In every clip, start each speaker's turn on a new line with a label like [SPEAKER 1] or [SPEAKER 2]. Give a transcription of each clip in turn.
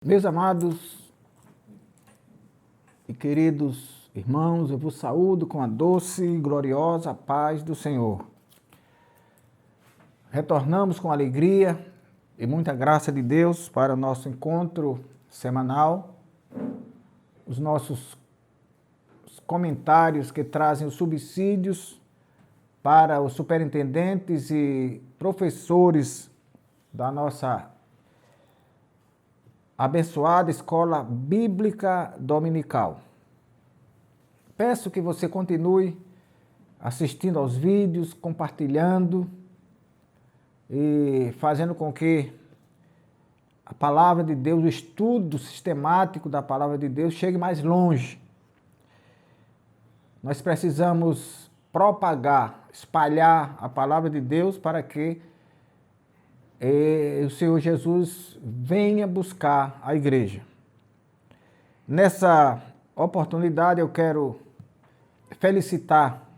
[SPEAKER 1] Meus amados e queridos irmãos, eu vos saúdo com a doce e gloriosa paz do Senhor. Retornamos com alegria e muita graça de Deus para o nosso encontro semanal, os nossos comentários que trazem os subsídios para os superintendentes e professores da nossa abençoada Escola Bíblica Dominical. Peço que você continue assistindo aos vídeos, compartilhando e fazendo com que a palavra de Deus, o estudo sistemático da palavra de Deus chegue mais longe. Nós precisamos propagar, espalhar a palavra de Deus para que o Senhor Jesus venha buscar a igreja. Nessa oportunidade eu quero felicitar,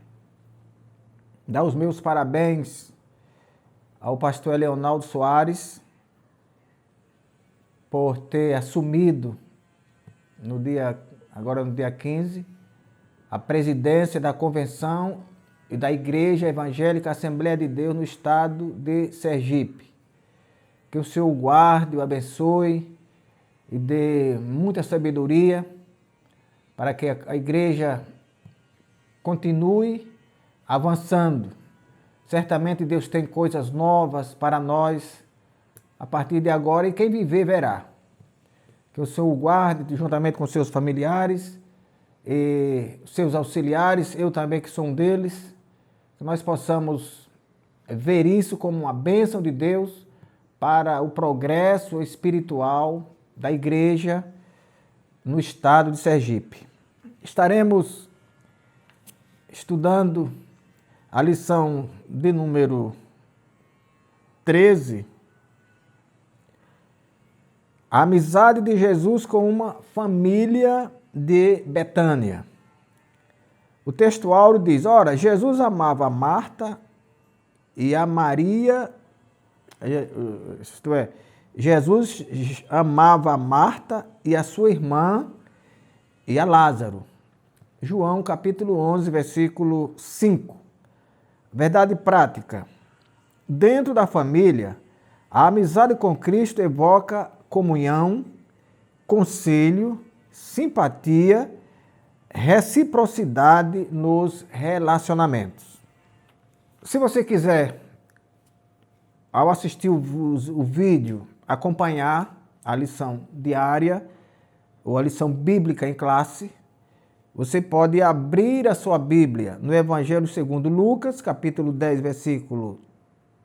[SPEAKER 1] dar os meus parabéns ao pastor Leonardo Soares por ter assumido agora no dia 15, a presidência da Convenção e da Igreja Evangélica Assembleia de Deus no estado de Sergipe. Que o Senhor o guarde, o abençoe e dê muita sabedoria para que a igreja continue avançando. Certamente Deus tem coisas novas para nós a partir de agora e quem viver verá. Que o Senhor o guarde juntamente com seus familiares e seus auxiliares, eu também que sou um deles, que nós possamos ver isso como uma bênção de Deus para o progresso espiritual da igreja no estado de Sergipe. Estaremos estudando a lição de número 13, a amizade de Jesus com uma família de Betânia. O texto áureo diz: ora, Jesus amava a Marta e a Maria. Isto é, Jesus amava a Marta e a sua irmã e a Lázaro. João capítulo 11, versículo 5. Verdade prática. Dentro da família, a amizade com Cristo evoca comunhão, conselho, simpatia, reciprocidade nos relacionamentos. Se você quiser, ao assistir o vídeo, acompanhar a lição diária ou a lição bíblica em classe, você pode abrir a sua Bíblia no Evangelho segundo Lucas, capítulo 10, versículo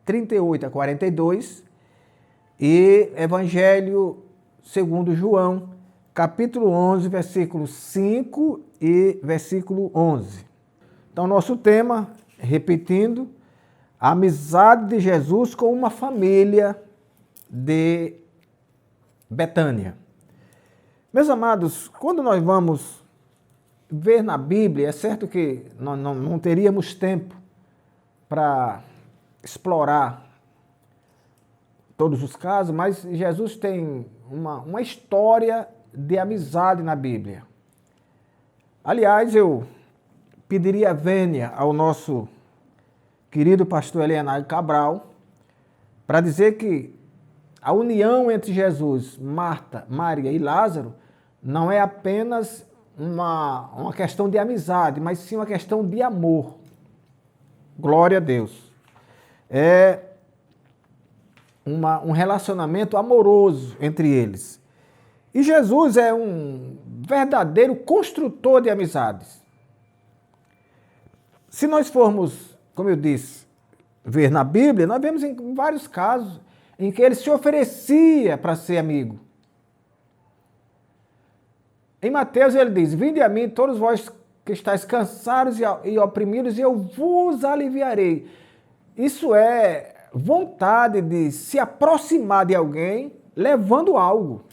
[SPEAKER 1] 38 a 42, e Evangelho segundo João, capítulo 11, versículo 5 e versículo 11. Então, nosso tema, repetindo, a amizade de Jesus com uma família de Betânia. Meus amados, quando nós vamos ver na Bíblia, é certo que nós não teríamos tempo para explorar todos os casos, mas Jesus tem uma história de amizade na Bíblia. Aliás, eu pediria vênia ao nosso querido pastor Leonardo Cabral, para dizer que a união entre Jesus, Marta, Maria e Lázaro não é apenas uma questão de amizade, mas sim uma questão de amor. Glória a Deus. É um relacionamento amoroso entre eles. E Jesus é um verdadeiro construtor de amizades. Se nós formos, como eu disse, ver na Bíblia, nós vemos em vários casos em que ele se oferecia para ser amigo. Em Mateus ele diz: vinde a mim todos vós que estáis cansados e oprimidos, e eu vos aliviarei. Isso é vontade de se aproximar de alguém levando algo.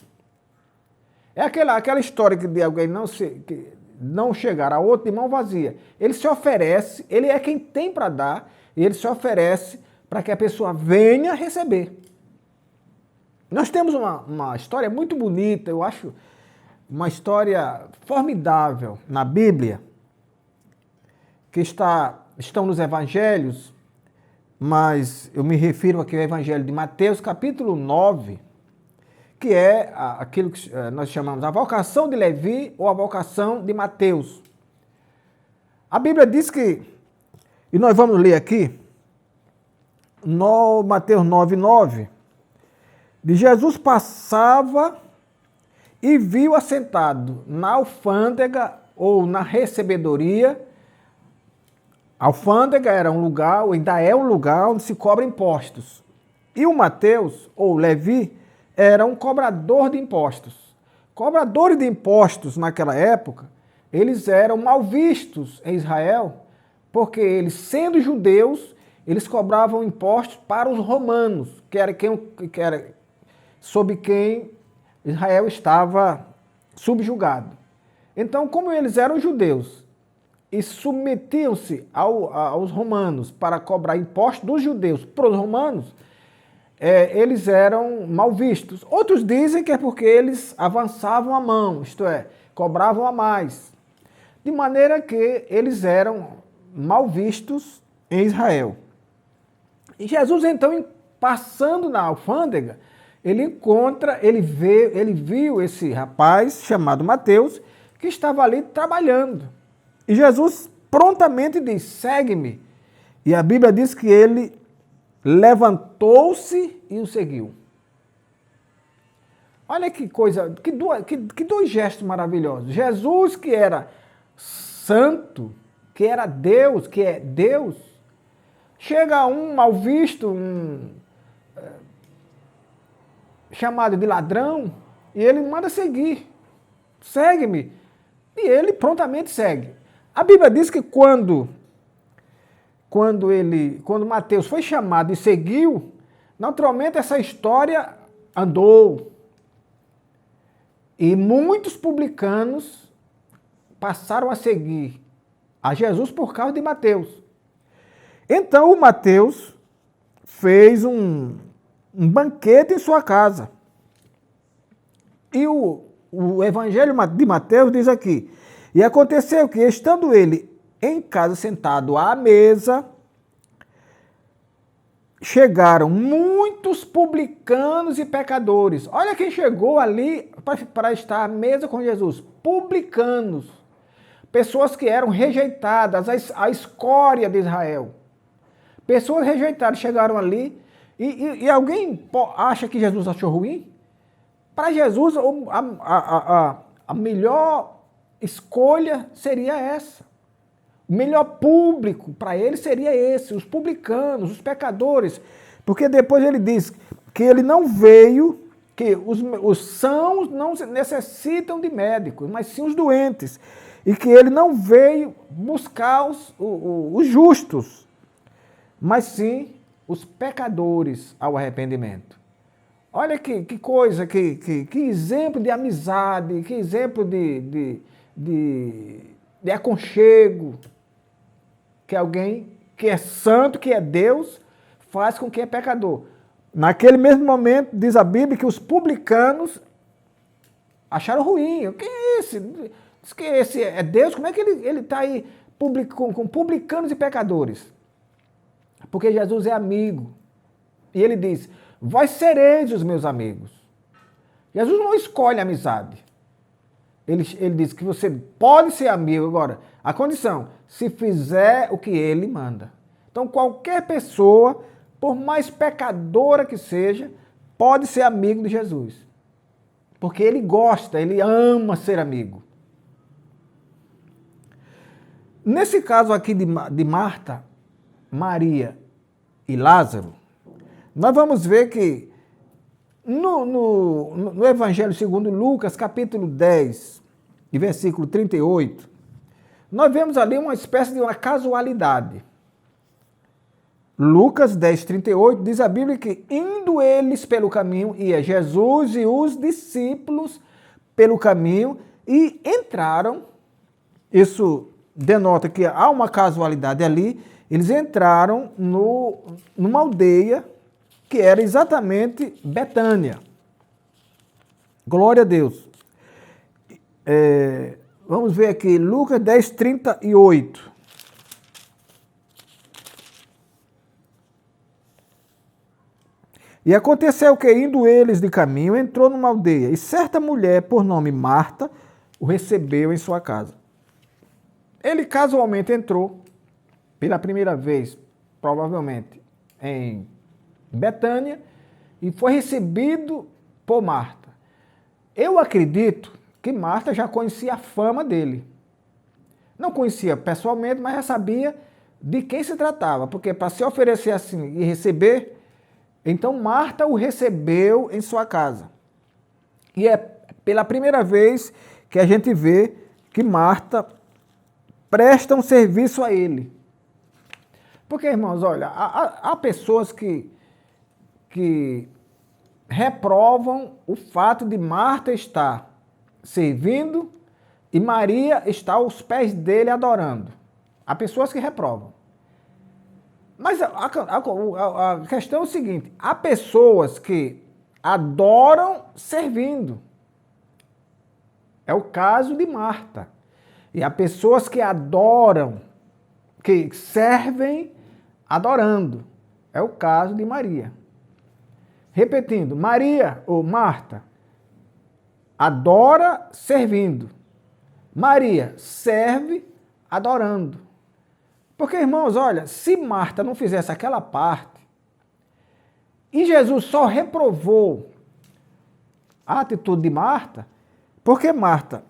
[SPEAKER 1] É aquela história de alguém não chegar a outro de mão vazia. Ele se oferece, ele é quem tem para dar, e ele se oferece para que a pessoa venha receber. Nós temos uma história muito bonita, eu acho uma história formidável na Bíblia, que estão nos evangelhos, mas eu me refiro aqui ao Evangelho de Mateus, capítulo 9, que é aquilo que nós chamamos a vocação de Levi ou a vocação de Mateus. A Bíblia diz que, e nós vamos ler aqui, no Mateus 9:9, de Jesus passava e viu assentado na alfândega ou na recebedoria. A alfândega era um lugar, ou ainda é um lugar, onde se cobra impostos. E o Mateus, ou Levi, era um cobrador de impostos. Cobradores de impostos naquela época, eles eram mal vistos em Israel, porque eles, sendo judeus, eles cobravam impostos para os romanos, que era sob quem Israel estava subjugado. Então, como eles eram judeus e submetiam-se aos romanos para cobrar impostos dos judeus para os romanos, eles eram mal vistos. Outros dizem que é porque eles avançavam a mão, isto é, cobravam a mais. De maneira que eles eram mal vistos em Israel. E Jesus, então, passando na alfândega, ele viu esse rapaz chamado Mateus, que estava ali trabalhando. E Jesus prontamente diz: segue-me. E a Bíblia diz que ele levantou-se e o seguiu. Olha que coisa, que dois gestos maravilhosos. Jesus, que era santo, que era Deus, que é Deus, chega um mal visto, chamado de ladrão, e ele manda seguir. Segue-me. E ele prontamente segue. A Bíblia diz que quando Mateus foi chamado e seguiu, naturalmente essa história andou. E muitos publicanos passaram a seguir a Jesus por causa de Mateus. Então o Mateus fez um banquete em sua casa. E o Evangelho de Mateus diz aqui: e aconteceu que, estando ele em casa sentado à mesa, chegaram muitos publicanos e pecadores. Olha quem chegou ali para estar à mesa com Jesus: publicanos, pessoas que eram rejeitadas, a escória de Israel. Pessoas rejeitadas chegaram ali, e alguém acha que Jesus achou ruim? Para Jesus, a melhor escolha seria essa. O melhor público para ele seria esse, os publicanos, os pecadores. Porque depois ele diz que ele não veio, que os sãos não necessitam de médicos, mas sim os doentes. E que ele não veio buscar os justos, mas sim os pecadores ao arrependimento. Olha que coisa, que exemplo de amizade, que exemplo de aconchego que alguém que é santo, que é Deus, faz com quem é pecador. Naquele mesmo momento, diz a Bíblia, que os publicanos acharam ruim. Quem é esse? Diz que esse é Deus, como é que ele está aí com publicanos e pecadores? Porque Jesus é amigo. E ele diz: vós sereis os meus amigos. Jesus não escolhe amizade. Ele diz que você pode ser amigo. Agora, a condição, se fizer o que ele manda. Então, qualquer pessoa, por mais pecadora que seja, pode ser amigo de Jesus. Porque ele gosta, ele ama ser amigo. Nesse caso aqui de Marta, Maria e Lázaro, nós vamos ver que no Evangelho segundo Lucas, capítulo 10, e versículo 38, nós vemos ali uma espécie de uma casualidade. Lucas 10, 38, diz a Bíblia que, indo eles pelo caminho, ia Jesus e os discípulos pelo caminho e entraram. Isso denota que há uma casualidade ali. Eles entraram numa aldeia que era exatamente Betânia. Glória a Deus. Vamos ver aqui, Lucas 10, 38. E aconteceu que, indo eles de caminho, entrou numa aldeia, e certa mulher, por nome Marta, o recebeu em sua casa. Ele casualmente entrou, pela primeira vez, provavelmente, em Betânia, e foi recebido por Marta. Eu acredito que Marta já conhecia a fama dele. Não conhecia pessoalmente, mas já sabia de quem se tratava, porque para se oferecer assim e receber, então Marta o recebeu em sua casa. E é pela primeira vez que a gente vê que Marta presta um serviço a ele. Porque, irmãos, olha, há pessoas que reprovam o fato de Marta estar servindo e Maria está aos pés dele adorando. Há pessoas que reprovam. Mas a questão é o seguinte, há pessoas que adoram servindo. É o caso de Marta. E há pessoas que adoram, que servem adorando. É o caso de Maria. Repetindo, Maria ou Marta adora servindo. Maria serve adorando. Porque, irmãos, olha, se Marta não fizesse aquela parte, e Jesus só reprovou a atitude de Marta, porque Marta,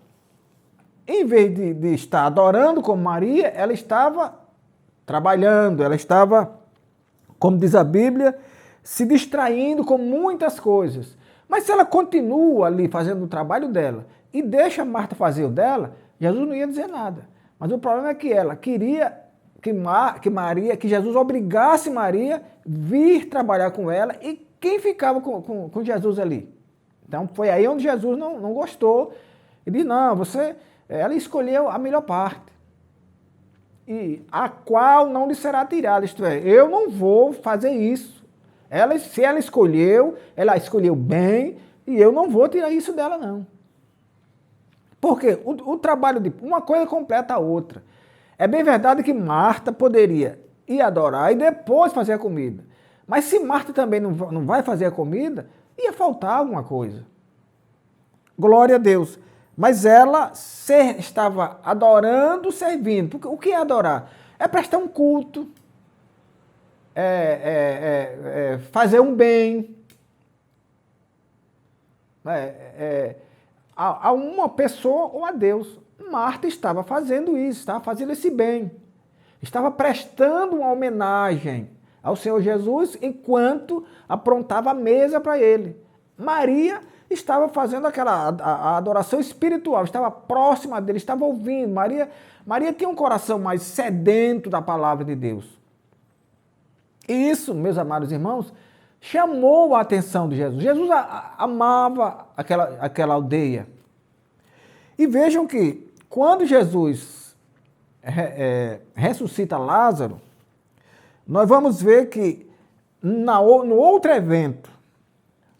[SPEAKER 1] em vez de estar adorando como Maria, ela estava trabalhando, ela estava, como diz a Bíblia, se distraindo com muitas coisas. Mas se ela continua ali fazendo o trabalho dela e deixa Marta fazer o dela, Jesus não ia dizer nada. Mas o problema é que ela queria que Jesus obrigasse Maria a vir trabalhar com ela e quem ficava com Jesus ali? Então foi aí onde Jesus não gostou. Ele disse, não, ela escolheu a melhor parte. E a qual não lhe será tirada, isto é, eu não vou fazer isso. Se ela escolheu bem, e eu não vou tirar isso dela, não. Porque o trabalho de uma coisa completa a outra. É bem verdade que Marta poderia ir adorar e depois fazer a comida. Mas se Marta também não vai fazer a comida, ia faltar alguma coisa. Glória a Deus. Mas ela estava adorando, servindo. Porque o que é adorar? É prestar um culto, fazer um bem. A uma pessoa ou a Deus. Marta estava fazendo isso, estava fazendo esse bem. Estava prestando uma homenagem ao Senhor Jesus enquanto aprontava a mesa para ele. Maria estava fazendo a adoração espiritual, estava próxima dele, estava ouvindo. Maria tinha um coração mais sedento da palavra de Deus. E isso, meus amados irmãos, chamou a atenção de Jesus. Jesus amava aquela aldeia. E vejam que quando Jesus ressuscita Lázaro, nós vamos ver que no outro evento,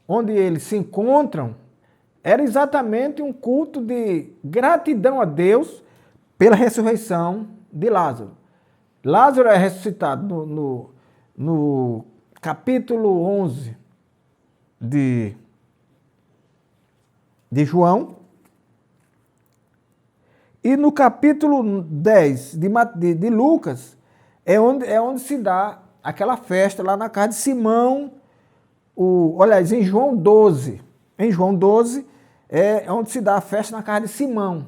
[SPEAKER 1] onde eles se encontram, era exatamente um culto de gratidão a Deus pela ressurreição de Lázaro. Lázaro é ressuscitado no capítulo 11 de João, e no capítulo 10 de Lucas é onde se dá aquela festa lá na casa de Simão. Aliás, em João 12. Em João 12 é onde se dá a festa na casa de Simão.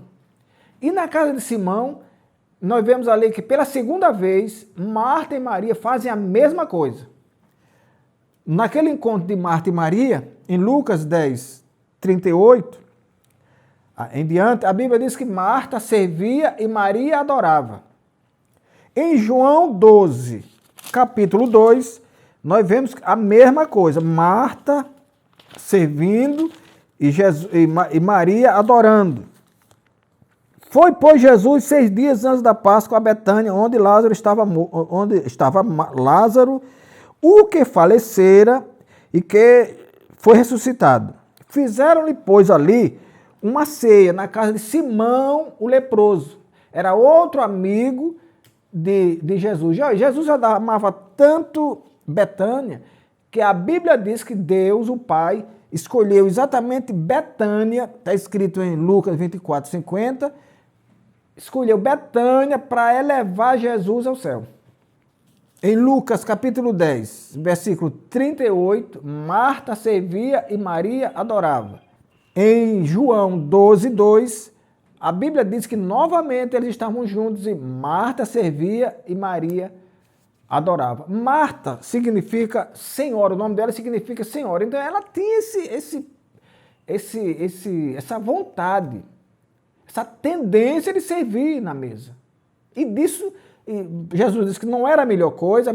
[SPEAKER 1] E na casa de Simão, nós vemos ali que pela segunda vez, Marta e Maria fazem a mesma coisa. Naquele encontro de Marta e Maria, em Lucas 10, 38, em diante, a Bíblia diz que Marta servia e Maria adorava. Em João 12, capítulo 2, nós vemos a mesma coisa. Marta servindo e Maria adorando. Foi, pois, Jesus 6 dias antes da Páscoa a Betânia, onde estava Lázaro, o que falecera e que foi ressuscitado. Fizeram-lhe, pois, ali uma ceia na casa de Simão, o leproso. Era outro amigo de Jesus. Jesus amava tanto Betânia que a Bíblia diz que Deus, o Pai, escolheu exatamente Betânia, está escrito em Lucas 24:50, escolheu Betânia para elevar Jesus ao céu. Em Lucas capítulo 10, versículo 38, Marta servia e Maria adorava. Em João 12:2, a Bíblia diz que novamente eles estavam juntos e Marta servia e Maria adorava. Marta significa senhora, o nome dela significa senhora. Então ela tinha essa vontade, essa tendência de servir na mesa. E disso, Jesus disse que não era a melhor coisa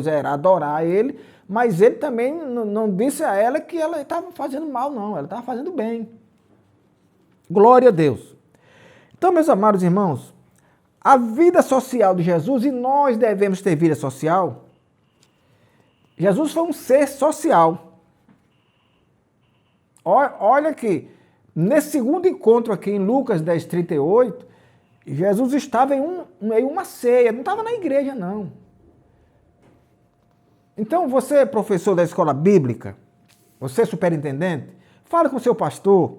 [SPEAKER 1] era adorar ele, mas ele também não disse a ela que ela estava fazendo mal, não, ela estava fazendo bem. Glória a Deus. Então, meus amados irmãos, a vida social de Jesus, e nós devemos ter vida social, Jesus foi um ser social. Olha que, nesse segundo encontro aqui em Lucas 10:38, Jesus estava em uma ceia, não estava na igreja, não. Então, você, professor da escola bíblica, você, superintendente, fale com o seu pastor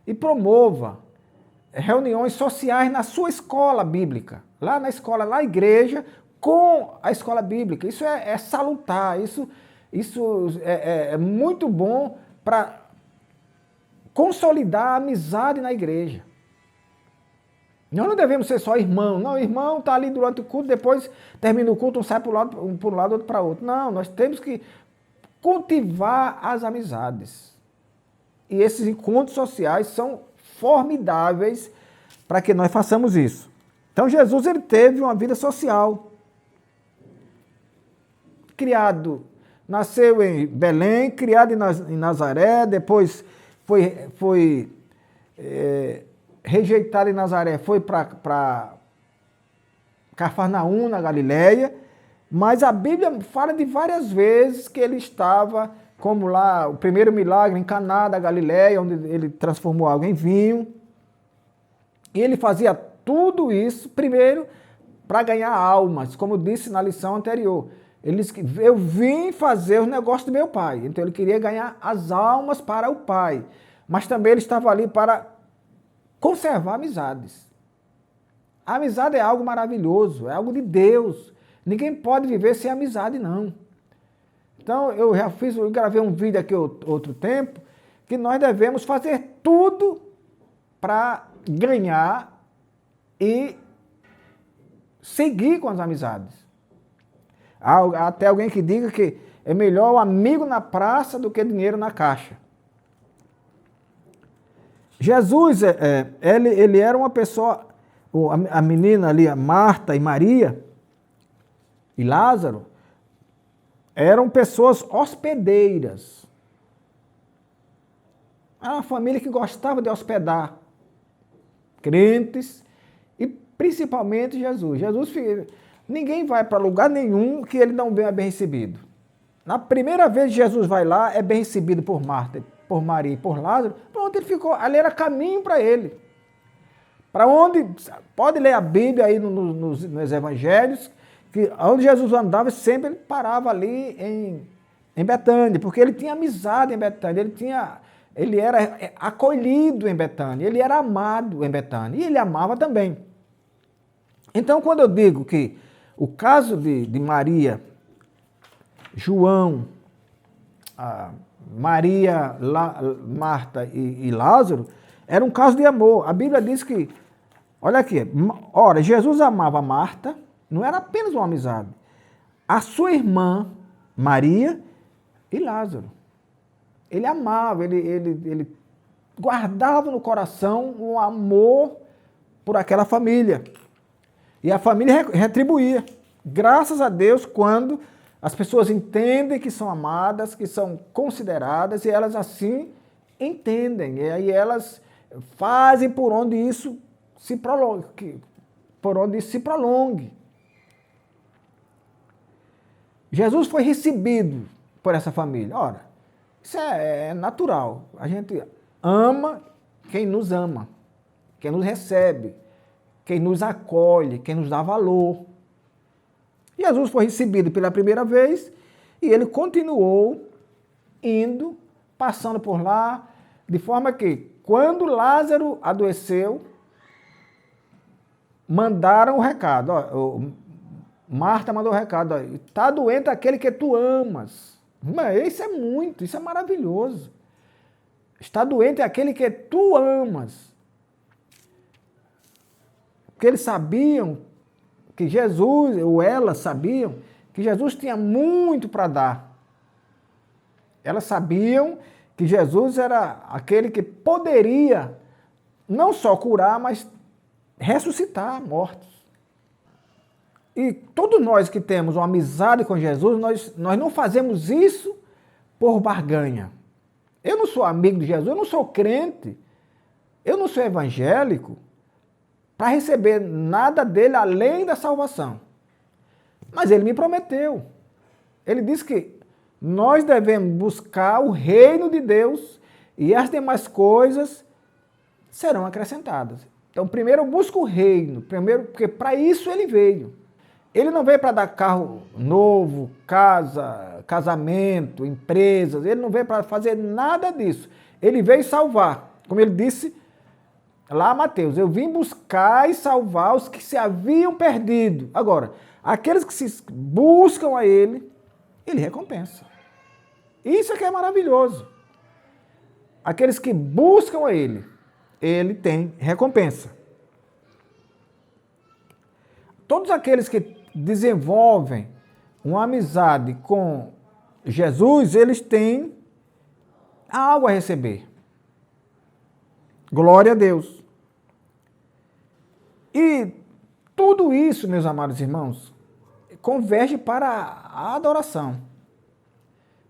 [SPEAKER 1] e promova reuniões sociais na sua escola bíblica, lá na escola, na igreja, com a escola bíblica. Isso é salutar, isso é muito bom para consolidar a amizade na igreja. Nós não devemos ser só irmão. Não, o irmão está ali durante o culto, depois termina o culto, um sai para um lado, outro para outro. Não, nós temos que cultivar as amizades. E esses encontros sociais são formidáveis para que nós façamos isso. Então Jesus, ele teve uma vida social. Nasceu em Belém, criado em Nazaré, depois foi rejeitado em Nazaré, foi para Cafarnaum, na Galileia, mas a Bíblia fala de várias vezes que ele estava, como lá, o primeiro milagre em Caná da Galileia, onde ele transformou água em vinho, e ele fazia tudo isso, primeiro, para ganhar almas, como disse na lição anterior. Ele disse que eu vim fazer os negócios do meu pai, então ele queria ganhar as almas para o pai, mas também ele estava ali para conservar amizades. A amizade é algo maravilhoso, é algo de Deus. Ninguém pode viver sem amizade, não. Então, eu gravei um vídeo aqui outro tempo, que nós devemos fazer tudo para ganhar e seguir com as amizades. Há até alguém que diga que é melhor o amigo na praça do que dinheiro na caixa. Jesus, ele era uma pessoa, a menina ali, a Marta e Maria e Lázaro, eram pessoas hospedeiras. Era uma família que gostava de hospedar crentes e principalmente Jesus. Ninguém vai para lugar nenhum que ele não venha bem recebido. Na primeira vez que Jesus vai lá, é bem recebido por Marta, por Maria e por Lázaro. Pronto, ele ficou, ali era caminho para ele. Para onde, pode ler a Bíblia aí nos evangelhos, que onde Jesus andava, sempre ele parava ali em Betânia, porque ele tinha amizade em Betânia, ele era acolhido em Betânia, ele era amado em Betânia, e ele amava também. Então, quando eu digo que o caso de Maria, João, Maria, Marta e Lázaro, era um caso de amor. A Bíblia diz que, olha aqui, ora, Jesus amava Marta, não era apenas uma amizade, a sua irmã, Maria e Lázaro. Ele amava, ele guardava no coração um amor por aquela família. E a família retribuía. Graças a Deus, quando as pessoas entendem que são amadas, que são consideradas, e elas assim entendem. E aí elas fazem por onde isso se prolongue. Jesus foi recebido por essa família. Ora, Isso é natural. A gente ama quem nos ama, quem nos recebe, quem nos acolhe, quem nos dá valor. Jesus foi recebido pela primeira vez e ele continuou indo, passando por lá, de forma que, quando Lázaro adoeceu, mandaram o recado. Ó, Marta mandou o recado. Está doente aquele que tu amas. Mas isso é maravilhoso. Está doente aquele que tu amas. Porque eles sabiam que Jesus, ou elas sabiam, que Jesus tinha muito para dar. Elas sabiam que Jesus era aquele que poderia não só curar, mas ressuscitar mortos. E todos nós que temos uma amizade com Jesus, nós não fazemos isso por barganha. Eu não sou amigo de Jesus, eu não sou crente, eu não sou evangélico para receber nada dele além da salvação. Mas ele me prometeu. Ele disse que nós devemos buscar o reino de Deus e as demais coisas serão acrescentadas. Então, primeiro eu busco o reino, porque para isso ele veio. Ele não veio para dar carro novo, casa, casamento, empresas, ele não veio para fazer nada disso. Ele veio salvar, como ele disse lá Mateus, eu vim buscar e salvar os que se haviam perdido. Agora, aqueles que se buscam a ele, ele recompensa. Isso é que é maravilhoso. Aqueles que buscam a ele tem recompensa. Todos aqueles que desenvolvem uma amizade com Jesus, eles têm algo a receber. Glória a Deus. E tudo isso, meus amados irmãos, converge para a adoração.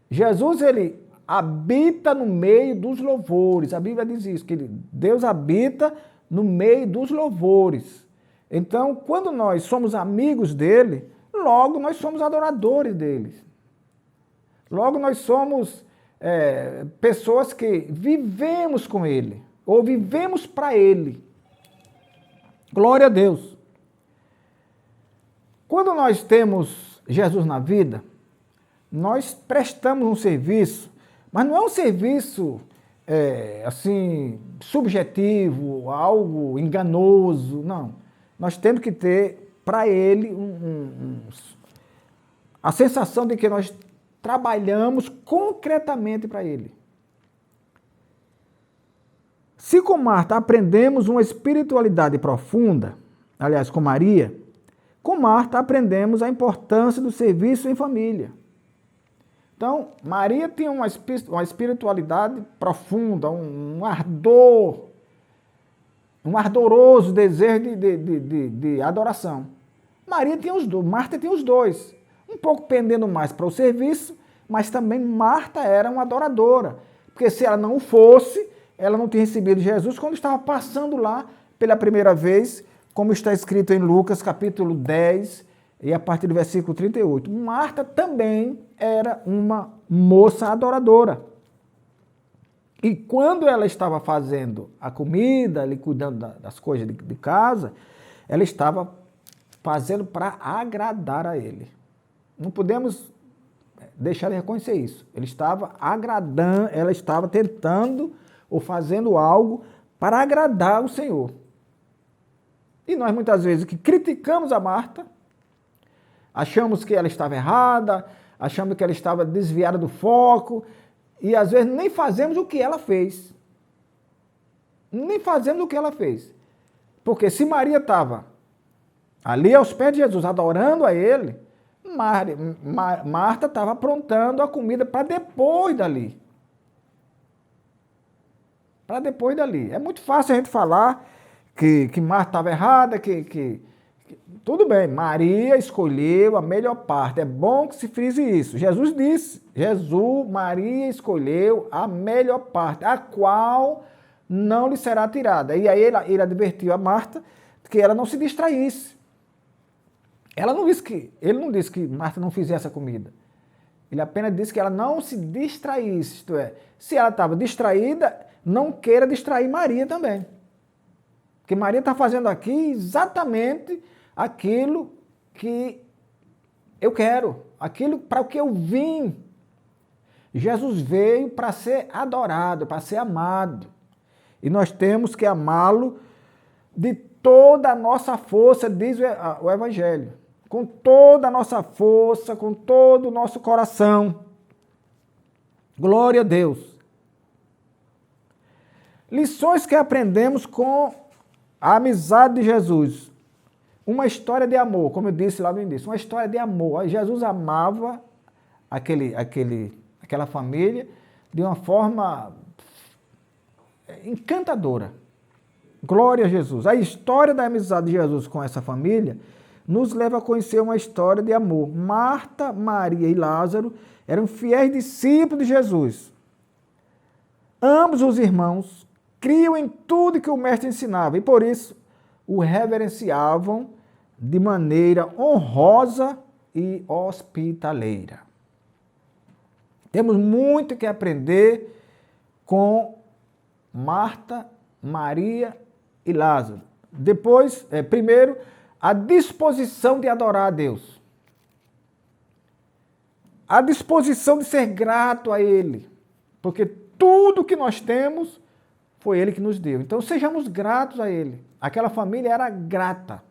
[SPEAKER 1] Jesus, ele habita no meio dos louvores. A Bíblia diz isso, que Deus habita no meio dos louvores. Então, quando nós somos amigos dele, logo nós somos adoradores dele. Logo nós somos pessoas que vivemos com ele, ou vivemos para ele. Glória a Deus. Quando nós temos Jesus na vida, nós prestamos um serviço, mas não é um serviço assim subjetivo, algo enganoso, não. Nós temos que ter para ele a sensação de que nós trabalhamos concretamente para ele. Se com Marta aprendemos uma espiritualidade profunda, aliás, com Maria, com Marta aprendemos a importância do serviço em família. Então, Maria tinha uma espiritualidade profunda, um ardor, um ardoroso desejo de adoração. Maria tinha os dois, Marta tinha os dois, um pouco pendendo mais para o serviço, mas também Marta era uma adoradora, porque se ela não o fosse, ela não tinha recebido Jesus quando estava passando lá pela primeira vez, como está escrito em Lucas capítulo 10, e a partir do versículo 38. Marta também era uma moça adoradora. E quando ela estava fazendo a comida, ali cuidando das coisas de casa, ela estava fazendo para agradar a ele. Não podemos deixar de reconhecer isso. Ele estava agradando, ela estava tentando ou fazendo algo para agradar o Senhor. E nós muitas vezes que criticamos a Marta, achamos que ela estava errada, achamos que ela estava desviada do foco, e às vezes nem fazemos o que ela fez. Nem fazemos o que ela fez. Porque se Maria estava ali aos pés de Jesus, adorando a ele, Marta estava aprontando a comida para depois dali. Para depois dali. É muito fácil a gente falar que Marta estava errada, tudo bem, Maria escolheu a melhor parte. É bom que se frise isso. Jesus disse, Maria escolheu a melhor parte, a qual não lhe será tirada. E aí ele advertiu a Marta que ela não se distraísse. Ele não disse que Marta não fizesse a comida. Ele apenas disse que ela não se distraísse, isto é, se ela estava distraída, não queira distrair Maria também. Porque Maria está fazendo aqui exatamente aquilo que eu quero, aquilo para o que eu vim. Jesus veio para ser adorado, para ser amado. E nós temos que amá-lo de toda a nossa força, diz o Evangelho. Com toda a nossa força, com todo o nosso coração. Glória a Deus. Lições que aprendemos com a amizade de Jesus. Uma história de amor, como eu disse lá no início, uma história de amor. Jesus amava aquela família de uma forma encantadora. Glória a Jesus. A história da amizade de Jesus com essa família nos leva a conhecer uma história de amor. Marta, Maria e Lázaro eram fiéis discípulos de Jesus. Ambos os irmãos criam em tudo que o mestre ensinava e por isso o reverenciavam de maneira honrosa e hospitaleira. Temos muito que aprender com Marta, Maria e Lázaro. Depois, primeiro, a disposição de adorar a Deus. A disposição de ser grato a Ele. Porque tudo que nós temos foi Ele que nos deu. Então sejamos gratos a Ele. Aquela família era grata.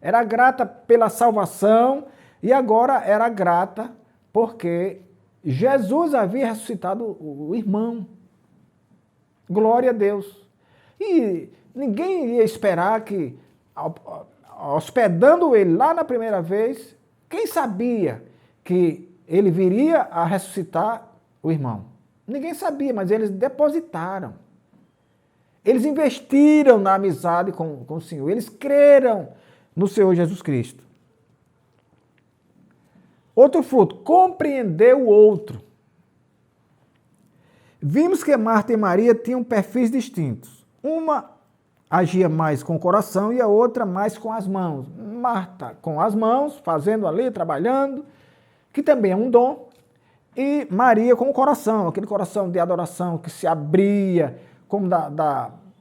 [SPEAKER 1] Era grata pela salvação e agora era grata porque Jesus havia ressuscitado o irmão. Glória a Deus. E ninguém ia esperar que, hospedando ele lá na primeira vez, quem sabia que ele viria a ressuscitar o irmão? Ninguém sabia, mas eles depositaram. Eles investiram na amizade com o Senhor. Eles creram no Senhor Jesus Cristo. Outro fruto, compreender o outro. Vimos que Marta e Maria tinham perfis distintos. Uma agia mais com o coração e a outra mais com as mãos. Marta com as mãos, fazendo ali, trabalhando, que também é um dom. E Maria com o coração, aquele coração de adoração que se abria, como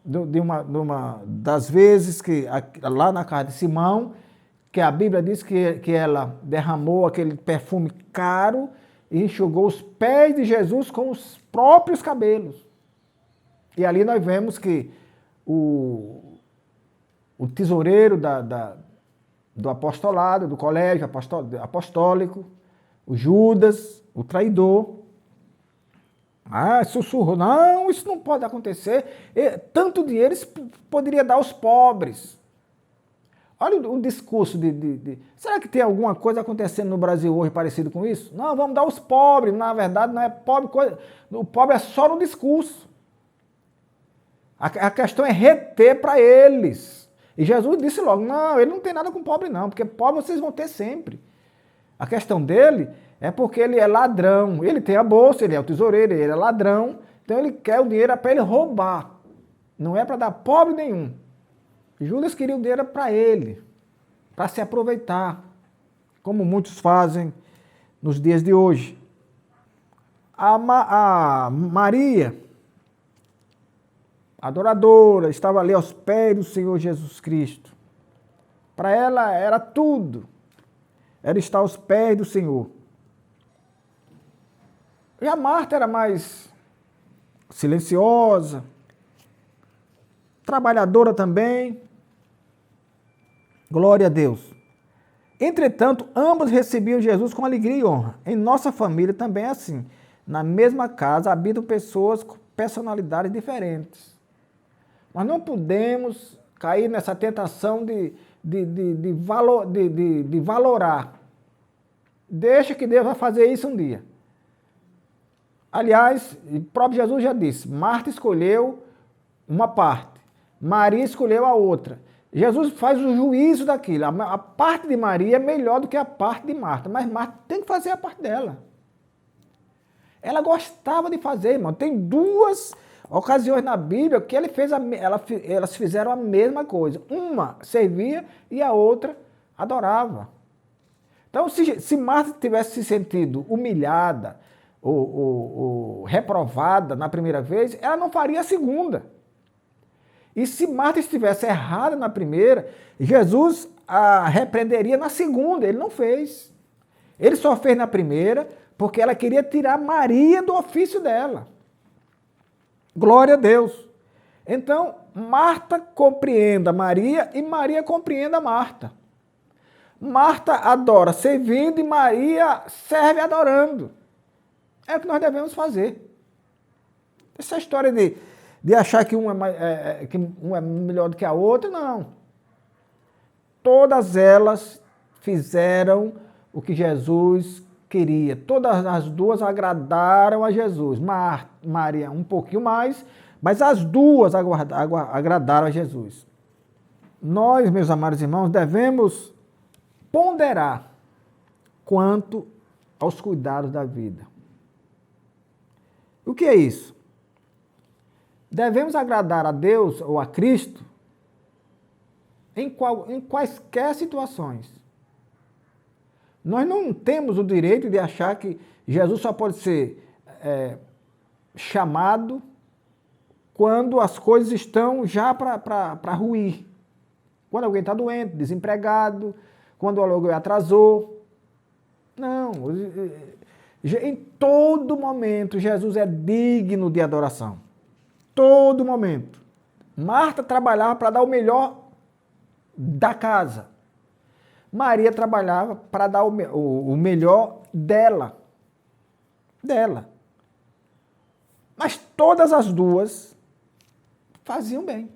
[SPEAKER 1] de uma das vezes que lá na casa de Simão, que a Bíblia diz que ela derramou aquele perfume caro e enxugou os pés de Jesus com os próprios cabelos. E ali nós vemos que o tesoureiro do apostolado, do colégio apostólico, o Judas, o traidor, sussurrou, não, isso não pode acontecer, tanto dinheiro poderia dar aos pobres. Olha o discurso será que tem alguma coisa acontecendo no Brasil hoje parecido com isso? Não, vamos dar aos pobres. Na verdade, não é pobre coisa. O pobre é só no discurso. A questão é reter para eles. E Jesus disse logo, não, ele não tem nada com pobre não, porque pobre vocês vão ter sempre. A questão dele é porque ele é ladrão. Ele tem a bolsa, ele é o tesoureiro, ele é ladrão. Então ele quer o dinheiro para ele roubar. Não é para dar pobre nenhum. Judas queria o dinheiro para ele, para se aproveitar, como muitos fazem nos dias de hoje. A Maria, adoradora, estava ali aos pés do Senhor Jesus Cristo. Para ela era tudo, era estar aos pés do Senhor. E a Marta era mais silenciosa, trabalhadora também. Glória a Deus. Entretanto, ambos recebiam Jesus com alegria e honra. Em nossa família também é assim. Na mesma casa habitam pessoas com personalidades diferentes. Nós não podemos cair nessa tentação de valorar. Deixa que Deus vai fazer isso um dia. Aliás, o próprio Jesus já disse, Marta escolheu uma parte, Maria escolheu a outra. Jesus faz o juízo daquilo. A parte de Maria é melhor do que a parte de Marta, mas Marta tem que fazer a parte dela. Ela gostava de fazer, irmão. Tem duas ocasiões na Bíblia que elas fizeram a mesma coisa. Uma servia e a outra adorava. Então, se Marta tivesse se sentido humilhada ou reprovada na primeira vez, ela não faria a segunda. E se Marta estivesse errada na primeira, Jesus a repreenderia na segunda. Ele não fez. Ele só fez na primeira porque ela queria tirar Maria do ofício dela. Glória a Deus. Então, Marta compreenda Maria e Maria compreenda Marta. Marta adora servindo e Maria serve adorando. É o que nós devemos fazer. Essa história de achar que um é melhor do que a outra, não. Todas elas fizeram o que Jesus queria. Todas as duas agradaram a Jesus. Maria um pouquinho mais, mas as duas agradaram a Jesus. Nós, meus amados irmãos, devemos ponderar quanto aos cuidados da vida. O que é isso? Devemos agradar a Deus ou a Cristo em quaisquer situações. Nós não temos o direito de achar que Jesus só pode ser chamado quando as coisas estão já para ruir. Quando alguém está doente, desempregado, quando o aluguel atrasou. Não. Em todo momento, Jesus é digno de adoração. Todo momento. Marta trabalhava para dar o melhor da casa. Maria trabalhava para dar o melhor dela. Mas todas as duas faziam bem.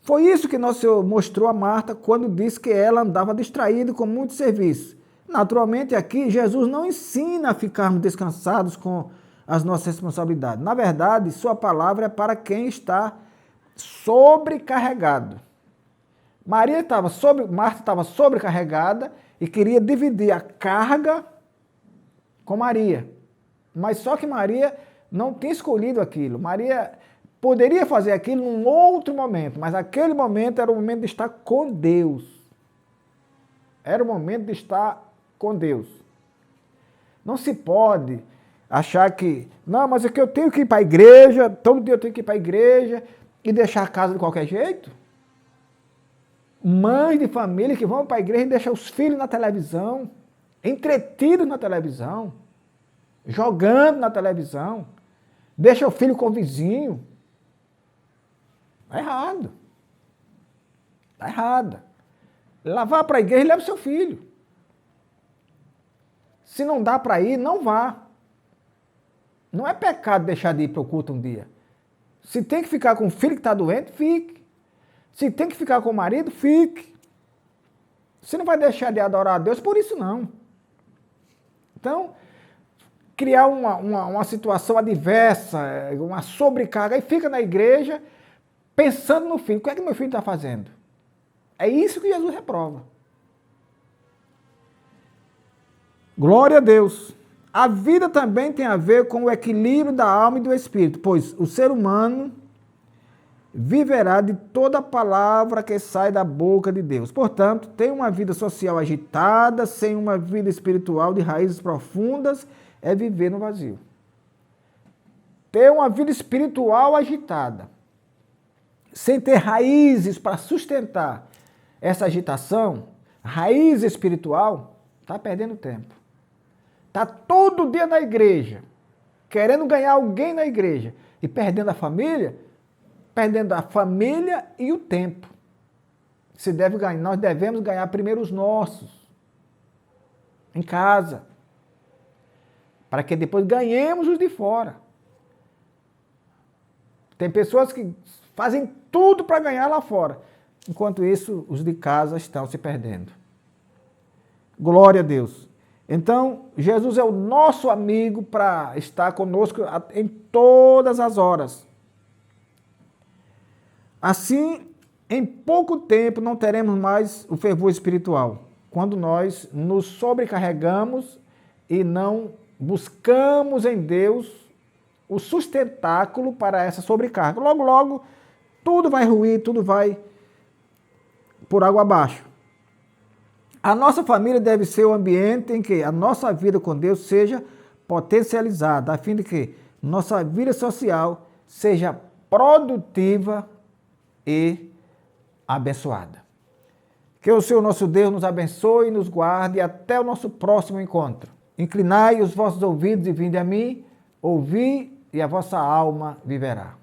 [SPEAKER 1] Foi isso que nosso Senhor mostrou a Marta quando disse que ela andava distraída com muito serviço. Naturalmente, aqui, Jesus não ensina a ficarmos descansados com as nossas responsabilidades. Na verdade, sua palavra é para quem está sobrecarregado. Marta estava sobrecarregada e queria dividir a carga com Maria. Mas só que Maria não tinha escolhido aquilo. Maria poderia fazer aquilo num outro momento, mas aquele momento era o momento de estar com Deus. Era o momento de estar com Deus. Não se pode achar que, não, mas é que eu tenho que ir para a igreja, todo dia eu tenho que ir para a igreja e deixar a casa de qualquer jeito. Mães de família que vão para a igreja e deixam os filhos na televisão, entretidos na televisão, jogando na televisão, deixa o filho com o vizinho. Está errado. Está errado. Vá para a igreja e leva o seu filho. Se não dá para ir, não vá. Não é pecado deixar de ir para o culto um dia. Se tem que ficar com o filho que está doente, fique. Se tem que ficar com o marido, fique. Você não vai deixar de adorar a Deus por isso, não. Então, criar uma situação adversa, uma sobrecarga, e fica na igreja pensando no filho. O que é que meu filho está fazendo? É isso que Jesus reprova. Glória a Deus. A vida também tem a ver com o equilíbrio da alma e do espírito, pois o ser humano viverá de toda palavra que sai da boca de Deus. Portanto, ter uma vida social agitada, sem uma vida espiritual de raízes profundas, é viver no vazio. Ter uma vida espiritual agitada, sem ter raízes para sustentar essa agitação, raiz espiritual, está perdendo tempo. Está todo dia na igreja, querendo ganhar alguém na igreja e perdendo a família e o tempo. Nós devemos ganhar primeiro os nossos, em casa, para que depois ganhemos os de fora. Tem pessoas que fazem tudo para ganhar lá fora, enquanto isso os de casa estão se perdendo. Glória a Deus. Então, Jesus é o nosso amigo para estar conosco em todas as horas. Assim, em pouco tempo não teremos mais o fervor espiritual, quando nós nos sobrecarregamos e não buscamos em Deus o sustentáculo para essa sobrecarga. Logo, logo, tudo vai ruir, tudo vai por água abaixo. A nossa família deve ser o ambiente em que a nossa vida com Deus seja potencializada, a fim de que nossa vida social seja produtiva e abençoada. Que o Senhor nosso Deus nos abençoe e nos guarde até o nosso próximo encontro. Inclinai os vossos ouvidos e vinde a mim, ouvi e a vossa alma viverá.